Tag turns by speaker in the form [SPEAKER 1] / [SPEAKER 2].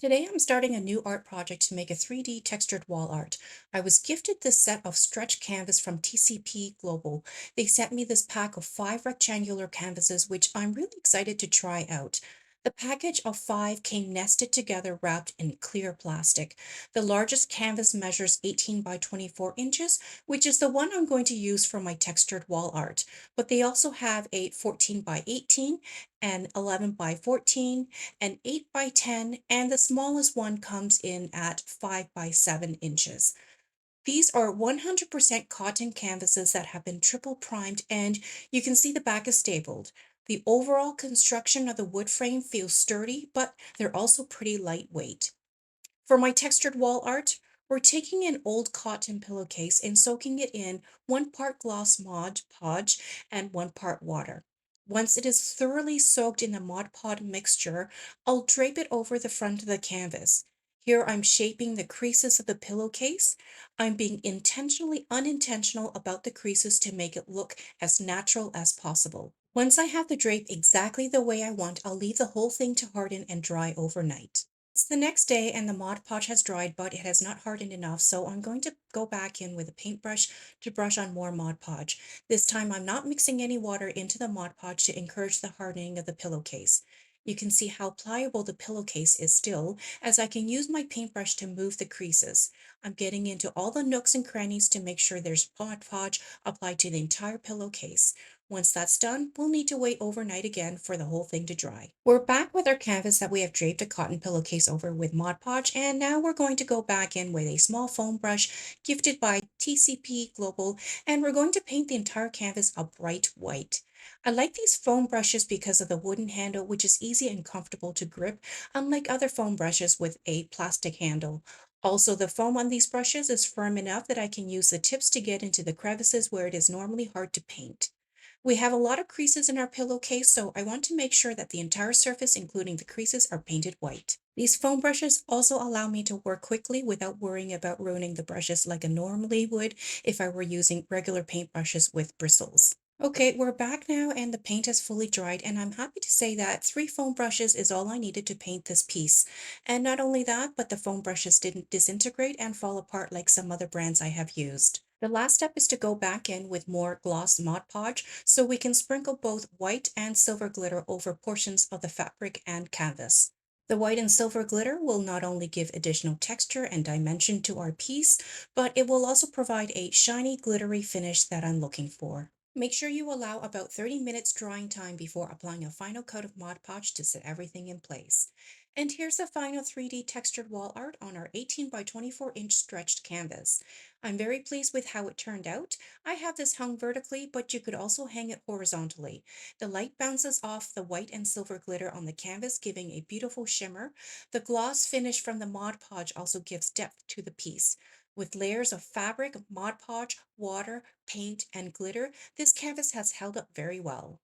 [SPEAKER 1] Today I'm starting a new art project to make a 3D textured wall art. I was gifted this set of stretch canvas from TCP Global. They sent me this pack of 5 rectangular canvases, which I'm really excited to try out. The package of 5 came nested together wrapped in clear plastic. The largest canvas measures 18 by 24 inches, which is the one I'm going to use for my textured wall art. But they also have a 14 by 18 and 11 by 14 and 8 by 10, and the smallest one comes in at 5 by 7 inches. These are 100% cotton canvases that have been triple primed, and you can see the back is stapled. The overall construction of the wood frame feels sturdy, but they're also pretty lightweight. For my textured wall art, we're taking an old cotton pillowcase and soaking it in 1 part gloss Mod Podge and 1 part water. Once it is thoroughly soaked in the Mod Podge mixture, I'll drape it over the front of the canvas. Here I'm shaping the creases of the pillowcase. I'm being intentionally unintentional about the creases to make it look as natural as possible. Once I have the drape exactly the way I want, I'll leave the whole thing to harden and dry overnight. It's the next day and the Mod Podge has dried, but it has not hardened enough, so I'm going to go back in with a paintbrush to brush on more Mod Podge. This time I'm not mixing any water into the Mod Podge to encourage the hardening of the pillowcase. You can see how pliable the pillowcase is still, as I can use my paintbrush to move the creases. I'm getting into all the nooks and crannies to make sure there's Mod Podge applied to the entire pillowcase. Once that's done, we'll need to wait overnight again for the whole thing to dry. We're back with our canvas that we have draped a cotton pillowcase over with Mod Podge, and now we're going to go back in with a small foam brush gifted by TCP Global, and we're going to paint the entire canvas a bright white. I like these foam brushes because of the wooden handle, which is easy and comfortable to grip, unlike other foam brushes with a plastic handle. Also, the foam on these brushes is firm enough that I can use the tips to get into the crevices where it is normally hard to paint. We have a lot of creases in our pillowcase, so I want to make sure that the entire surface, including the creases, are painted white. These foam brushes also allow me to work quickly without worrying about ruining the brushes like I normally would if I were using regular paint brushes with bristles. Okay, we're back now and the paint has fully dried, and I'm happy to say that 3 foam brushes is all I needed to paint this piece. And not only that, but the foam brushes didn't disintegrate and fall apart like some other brands I have used. The last step is to go back in with more gloss Mod Podge so we can sprinkle both white and silver glitter over portions of the fabric and canvas. The white and silver glitter will not only give additional texture and dimension to our piece, but it will also provide a shiny, glittery finish that I'm looking for. Make sure you allow about 30 minutes drying time before applying a final coat of Mod Podge to set everything in place. And here's the final 3D textured wall art on our 18 by 24 inch stretched canvas. I'm very pleased with how it turned out. I have this hung vertically, but you could also hang it horizontally. The light bounces off the white and silver glitter on the canvas, giving a beautiful shimmer. The gloss finish from the Mod Podge also gives depth to the piece. With layers of fabric, Mod Podge, water, paint, and glitter, this canvas has held up very well.